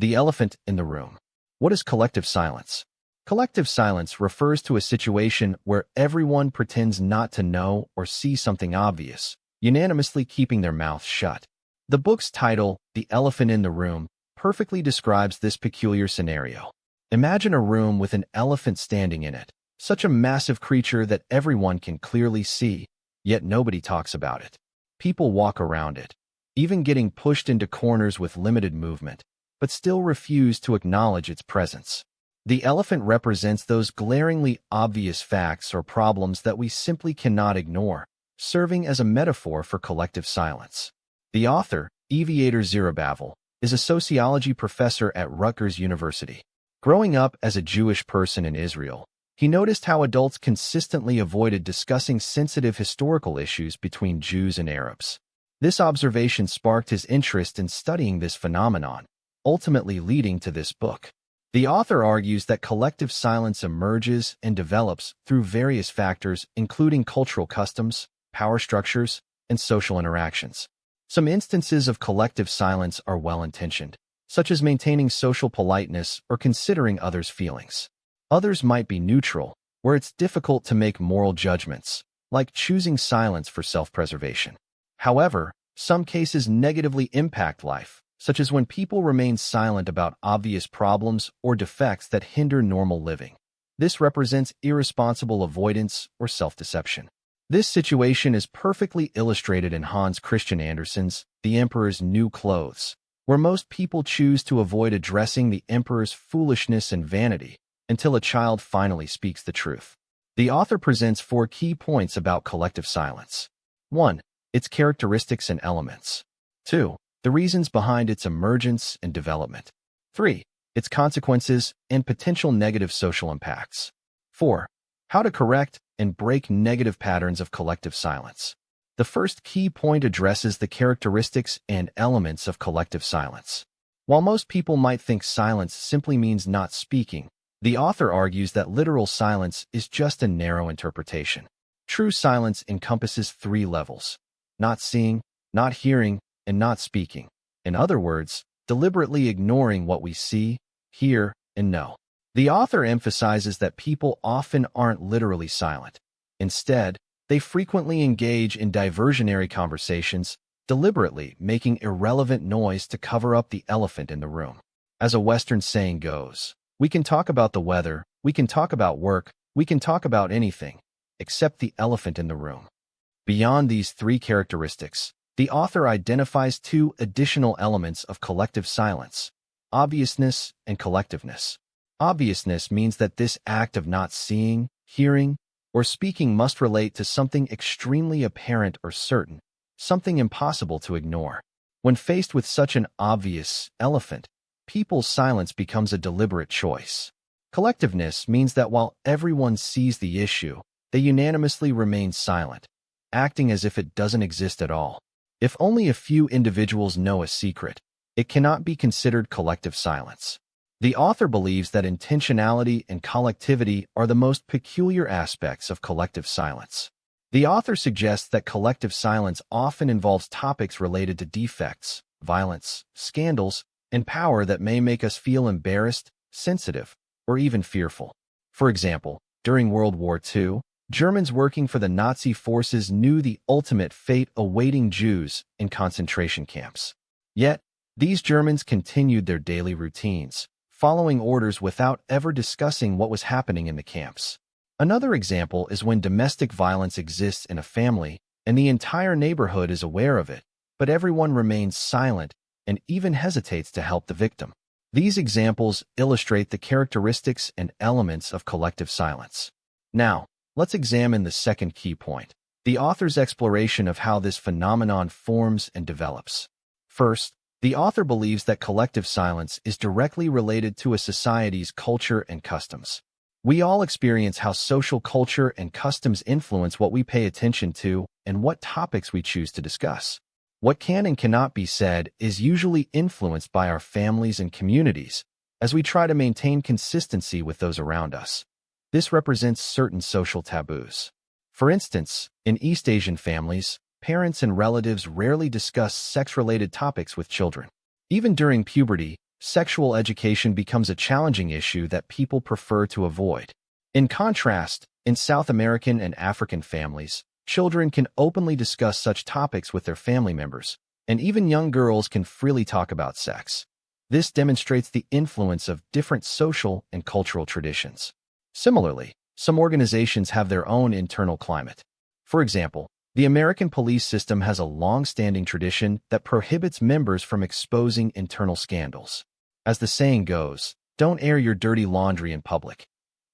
The elephant in the room. What is collective silence? Collective silence refers to a situation where everyone pretends not to know or see something obvious, unanimously keeping their mouths shut. The book's title, The Elephant in the Room, perfectly describes this peculiar scenario. Imagine a room with an elephant standing in it, such a massive creature that everyone can clearly see, yet nobody talks about it. People walk around it, even getting pushed into corners with limited movement, but still refuse to acknowledge its presence. The elephant represents those glaringly obvious facts or problems that we simply cannot ignore, serving as a metaphor for collective silence. The author, Eviatar Zerubavel, is a sociology professor at Rutgers University. Growing up as a Jewish person in Israel, he noticed how adults consistently avoided discussing sensitive historical issues between Jews and Arabs. This observation sparked his interest in studying this phenomenon, ultimately leading to this book. The author argues that collective silence emerges and develops through various factors, including cultural customs, power structures, and social interactions. Some instances of collective silence are well-intentioned, such as maintaining social politeness or considering others' feelings. Others might be neutral, where it's difficult to make moral judgments, like choosing silence for self-preservation. However, some cases negatively impact life, such as when people remain silent about obvious problems or defects that hinder normal living. This represents irresponsible avoidance or self-deception. This situation is perfectly illustrated in Hans Christian Andersen's The Emperor's New Clothes, where most people choose to avoid addressing the emperor's foolishness and vanity until a child finally speaks the truth. The author presents 4 key points about collective silence. 1. Its characteristics and elements. 2. The reasons behind its emergence and development. 3. Its consequences and potential negative social impacts. 4. How to correct and break negative patterns of collective silence. The first key point addresses the characteristics and elements of collective silence. While most people might think silence simply means not speaking, the author argues that literal silence is just a narrow interpretation. True silence encompasses 3 levels: not seeing, not hearing, and not speaking. In other words, deliberately ignoring what we see, hear, and know. The author emphasizes that people often aren't literally silent. Instead, they frequently engage in diversionary conversations, deliberately making irrelevant noise to cover up the elephant in the room. As a Western saying goes, we can talk about the weather, we can talk about work, we can talk about anything, except the elephant in the room. Beyond these 3 characteristics, the author identifies 2 additional elements of collective silence: obviousness and collectiveness. Obviousness means that this act of not seeing, hearing, or speaking must relate to something extremely apparent or certain, something impossible to ignore. When faced with such an obvious elephant, people's silence becomes a deliberate choice. Collectiveness means that while everyone sees the issue, they unanimously remain silent, acting as if it doesn't exist at all. If only a few individuals know a secret, it cannot be considered collective silence. The author believes that intentionality and collectivity are the most peculiar aspects of collective silence. The author suggests that collective silence often involves topics related to defects, violence, scandals, and power that may make us feel embarrassed, sensitive, or even fearful. For example, during World War II, Germans working for the Nazi forces knew the ultimate fate awaiting Jews in concentration camps. Yet, these Germans continued their daily routines, following orders without ever discussing what was happening in the camps. Another example is when domestic violence exists in a family and the entire neighborhood is aware of it, but everyone remains silent and even hesitates to help the victim. These examples illustrate the characteristics and elements of collective silence. Now, let's examine the second key point, the author's exploration of how this phenomenon forms and develops. First, the author believes that collective silence is directly related to a society's culture and customs. We all experience how social culture and customs influence what we pay attention to and what topics we choose to discuss. What can and cannot be said is usually influenced by our families and communities, as we try to maintain consistency with those around us. This represents certain social taboos. For instance, in East Asian families, parents and relatives rarely discuss sex-related topics with children. Even during puberty, sexual education becomes a challenging issue that people prefer to avoid. In contrast, in South American and African families, children can openly discuss such topics with their family members, and even young girls can freely talk about sex. This demonstrates the influence of different social and cultural traditions. Similarly, some organizations have their own internal climate. For example, the American police system has a long-standing tradition that prohibits members from exposing internal scandals. As the saying goes, don't air your dirty laundry in public.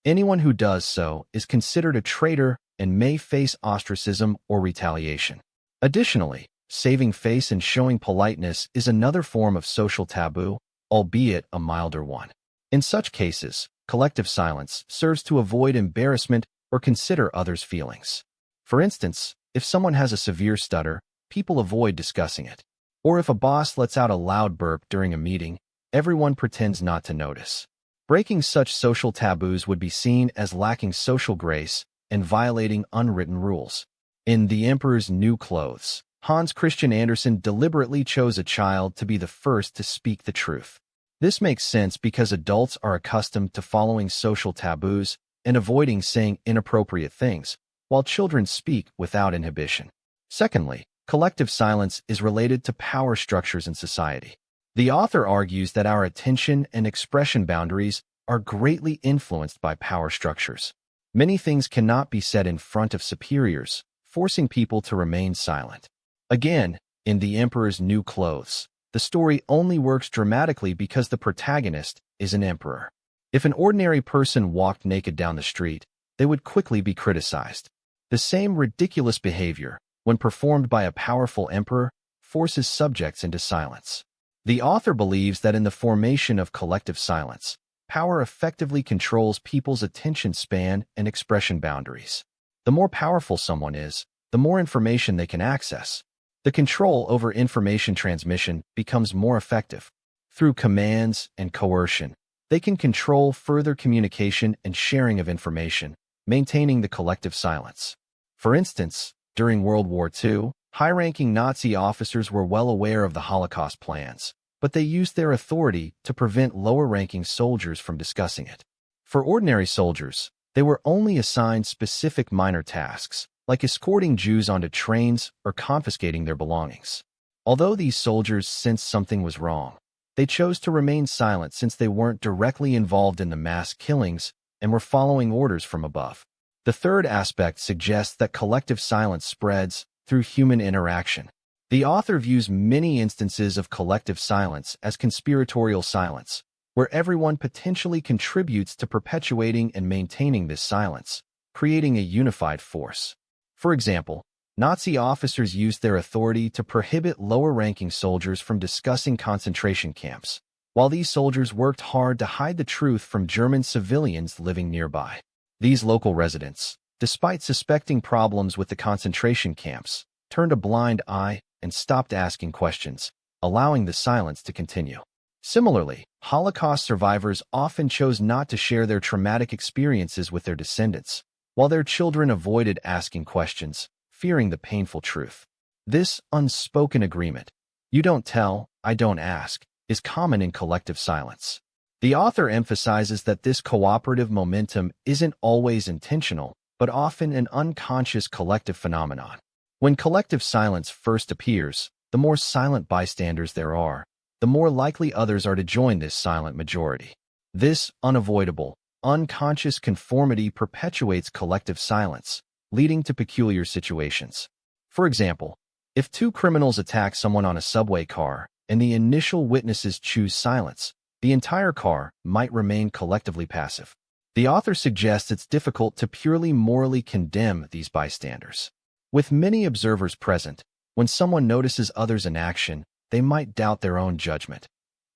Anyone who does so is considered a traitor and may face ostracism or retaliation. Additionally, saving face and showing politeness is another form of social taboo, albeit a milder one. In such cases, collective silence serves to avoid embarrassment or consider others' feelings. For instance, if someone has a severe stutter, people avoid discussing it. Or if a boss lets out a loud burp during a meeting, everyone pretends not to notice. Breaking such social taboos would be seen as lacking social grace and violating unwritten rules. In The Emperor's New Clothes, Hans Christian Andersen deliberately chose a child to be the first to speak the truth. This makes sense because adults are accustomed to following social taboos and avoiding saying inappropriate things, while children speak without inhibition. Secondly, collective silence is related to power structures in society. The author argues that our attention and expression boundaries are greatly influenced by power structures. Many things cannot be said in front of superiors, forcing people to remain silent. Again, in The Emperor's New Clothes, the story only works dramatically because the protagonist is an emperor. If an ordinary person walked naked down the street, they would quickly be criticized. The same ridiculous behavior, when performed by a powerful emperor, forces subjects into silence. The author believes that in the formation of collective silence, power effectively controls people's attention span and expression boundaries. The more powerful someone is, the more information they can access. The control over information transmission becomes more effective. Through commands and coercion, they can control further communication and sharing of information, maintaining the collective silence. For instance, during World War II, high-ranking Nazi officers were well aware of the Holocaust plans, but they used their authority to prevent lower-ranking soldiers from discussing it. For ordinary soldiers, they were only assigned specific minor tasks, like escorting Jews onto trains or confiscating their belongings. Although these soldiers sensed something was wrong, they chose to remain silent since they weren't directly involved in the mass killings and were following orders from above. The third aspect suggests that collective silence spreads through human interaction. The author views many instances of collective silence as conspiratorial silence, where everyone potentially contributes to perpetuating and maintaining this silence, creating a unified force. For example, Nazi officers used their authority to prohibit lower-ranking soldiers from discussing concentration camps, while these soldiers worked hard to hide the truth from German civilians living nearby. These local residents, despite suspecting problems with the concentration camps, turned a blind eye and stopped asking questions, allowing the silence to continue. Similarly, Holocaust survivors often chose not to share their traumatic experiences with their descendants, while their children avoided asking questions, fearing the painful truth. This unspoken agreement, "you don't tell, I don't ask," is common in collective silence. The author emphasizes that this cooperative momentum isn't always intentional, but often an unconscious collective phenomenon. When collective silence first appears, the more silent bystanders there are, the more likely others are to join this silent majority. This unavoidable, unconscious conformity perpetuates collective silence, leading to peculiar situations. For example, if two criminals attack someone on a subway car and the initial witnesses choose silence, the entire car might remain collectively passive. The author suggests it's difficult to purely morally condemn these bystanders. With many observers present, when someone notices others in action, they might doubt their own judgment.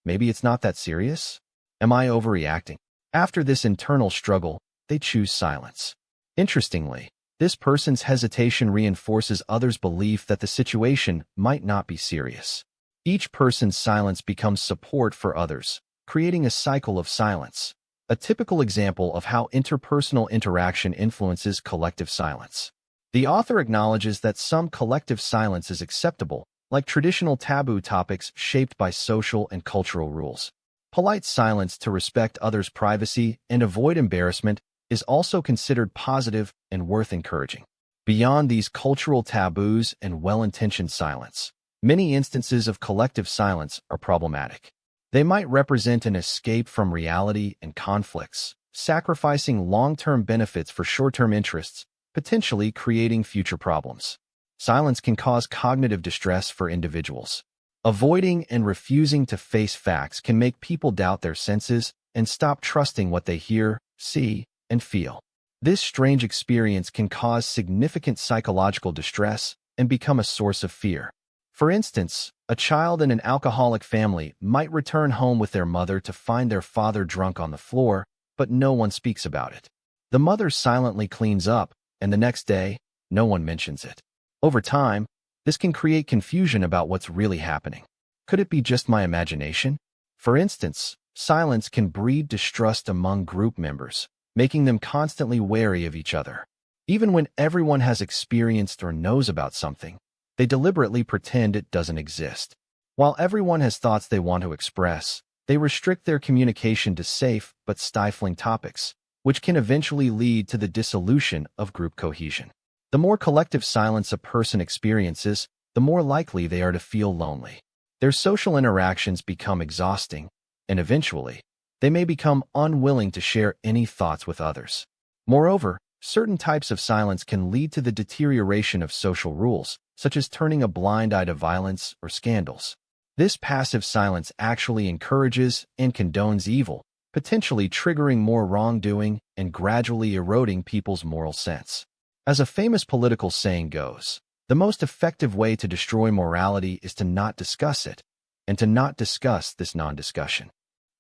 Maybe it's not that serious? Am I overreacting? After this internal struggle, they choose silence. Interestingly, this person's hesitation reinforces others' belief that the situation might not be serious. Each person's silence becomes support for others, creating a cycle of silence, a typical example of how interpersonal interaction influences collective silence. The author acknowledges that some collective silence is acceptable, like traditional taboo topics shaped by social and cultural rules. Polite silence to respect others' privacy and avoid embarrassment is also considered positive and worth encouraging. Beyond these cultural taboos and well-intentioned silence, many instances of collective silence are problematic. They might represent an escape from reality and conflicts, sacrificing long-term benefits for short-term interests, potentially creating future problems. Silence can cause cognitive distress for individuals. Avoiding and refusing to face facts can make people doubt their senses and stop trusting what they hear, see, and feel. This strange experience can cause significant psychological distress and become a source of fear. For instance, a child in an alcoholic family might return home with their mother to find their father drunk on the floor, but no one speaks about it. The mother silently cleans up, and the next day, no one mentions it. Over time, this can create confusion about what's really happening. Could it be just my imagination? For instance, silence can breed distrust among group members, making them constantly wary of each other. Even when everyone has experienced or knows about something, they deliberately pretend it doesn't exist. While everyone has thoughts they want to express, they restrict their communication to safe but stifling topics, which can eventually lead to the dissolution of group cohesion. The more collective silence a person experiences, the more likely they are to feel lonely. Their social interactions become exhausting, and eventually, they may become unwilling to share any thoughts with others. Moreover, certain types of silence can lead to the deterioration of social rules, such as turning a blind eye to violence or scandals. This passive silence actually encourages and condones evil, potentially triggering more wrongdoing and gradually eroding people's moral sense. As a famous political saying goes, the most effective way to destroy morality is to not discuss it, and to not discuss this non-discussion.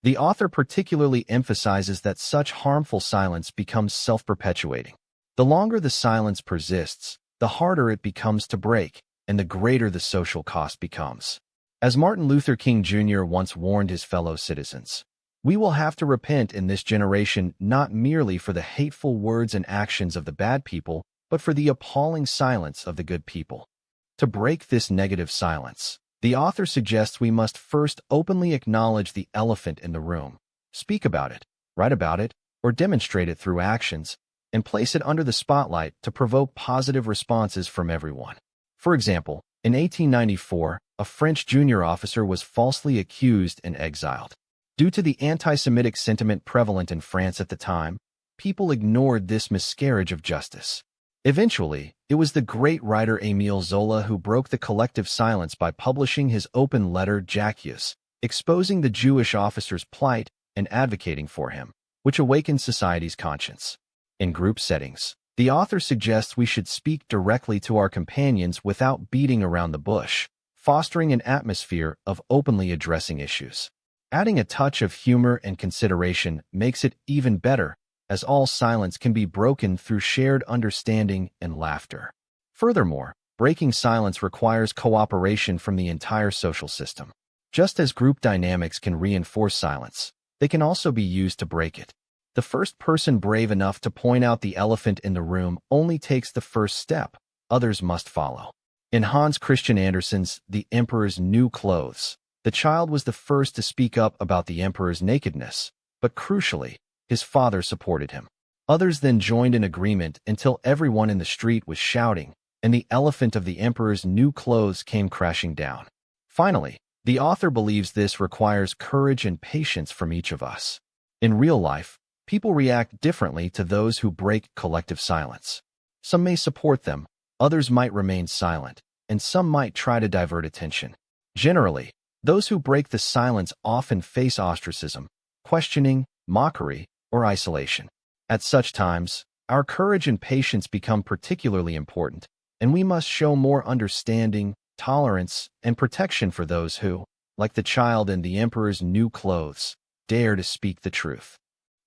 The author particularly emphasizes that such harmful silence becomes self-perpetuating. The longer the silence persists, the harder it becomes to break, and the greater the social cost becomes. As Martin Luther King Jr. once warned his fellow citizens, we will have to repent in this generation not merely for the hateful words and actions of the bad people, but for the appalling silence of the good people. To break this negative silence, the author suggests we must first openly acknowledge the elephant in the room, speak about it, write about it, or demonstrate it through actions, and place it under the spotlight to provoke positive responses from everyone. For example, in 1894, a French junior officer was falsely accused and exiled. Due to the anti-Semitic sentiment prevalent in France at the time, people ignored this miscarriage of justice. Eventually, it was the great writer Émile Zola who broke the collective silence by publishing his open letter J'accuse, exposing the Jewish officer's plight and advocating for him, which awakened society's conscience. In group settings, the author suggests we should speak directly to our companions without beating around the bush, fostering an atmosphere of openly addressing issues. Adding a touch of humor and consideration makes it even better, as all silence can be broken through shared understanding and laughter. Furthermore, breaking silence requires cooperation from the entire social system. Just as group dynamics can reinforce silence, they can also be used to break it. The first person brave enough to point out the elephant in the room only takes the first step. Others must follow. In Hans Christian Andersen's The Emperor's New Clothes, the child was the first to speak up about the emperor's nakedness, but crucially, his father supported him. Others then joined in agreement until everyone in the street was shouting, and the elephant of the emperor's new clothes came crashing down. Finally, the author believes this requires courage and patience from each of us. In real life, people react differently to those who break collective silence. Some may support them, others might remain silent, and some might try to divert attention. Generally, those who break the silence often face ostracism, questioning, mockery, or isolation. At such times, our courage and patience become particularly important, and we must show more understanding, tolerance, and protection for those who, like the child in the emperor's new clothes, dare to speak the truth.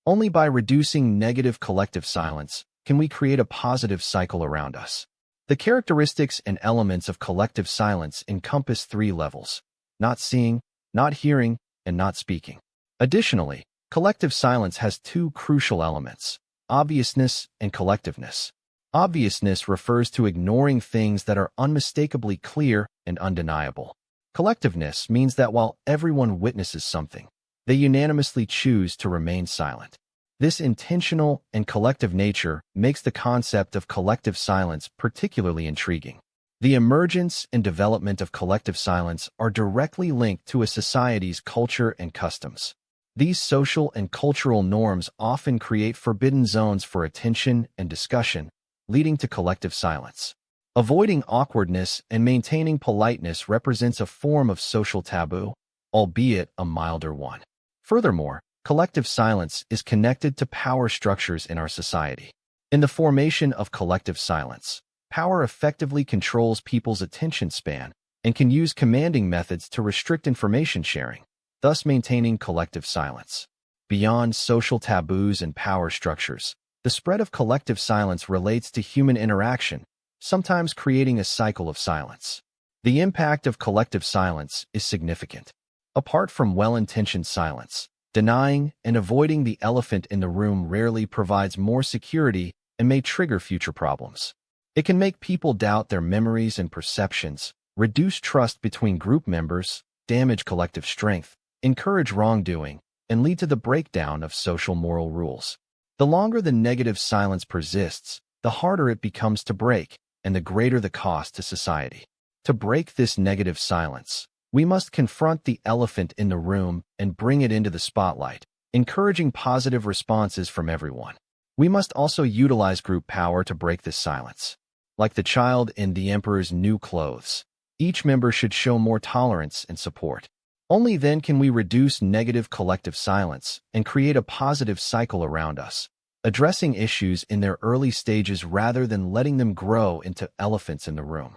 Only by reducing negative collective silence can we create a positive cycle around us. The characteristics and elements of collective silence encompass 3 levels: not seeing, not hearing, and not speaking. Additionally, collective silence has 2 crucial elements: obviousness and collectiveness. Obviousness refers to ignoring things that are unmistakably clear and undeniable. Collectiveness means that while everyone witnesses something, They unanimously choose to remain silent. This intentional and collective nature makes the concept of collective silence particularly intriguing. The emergence and development of collective silence are directly linked to a society's culture and customs. These social and cultural norms often create forbidden zones for attention and discussion, leading to collective silence. Avoiding awkwardness and maintaining politeness represents a form of social taboo, albeit a milder one. Furthermore, collective silence is connected to power structures in our society. In the formation of collective silence, power effectively controls people's attention span and can use commanding methods to restrict information sharing, thus maintaining collective silence. Beyond social taboos and power structures, the spread of collective silence relates to human interaction, sometimes creating a cycle of silence. The impact of collective silence is significant. Apart from well-intentioned silence, denying and avoiding the elephant in the room rarely provides more security and may trigger future problems. It can make people doubt their memories and perceptions, reduce trust between group members, damage collective strength, encourage wrongdoing, and lead to the breakdown of social moral rules. The longer the negative silence persists, the harder it becomes to break, and the greater the cost to society. To break this negative silence, we must confront the elephant in the room and bring it into the spotlight, encouraging positive responses from everyone. We must also utilize group power to break this silence. Like the child in the emperor's new clothes, each member should show more tolerance and support. Only then can we reduce negative collective silence and create a positive cycle around us, addressing issues in their early stages rather than letting them grow into elephants in the room.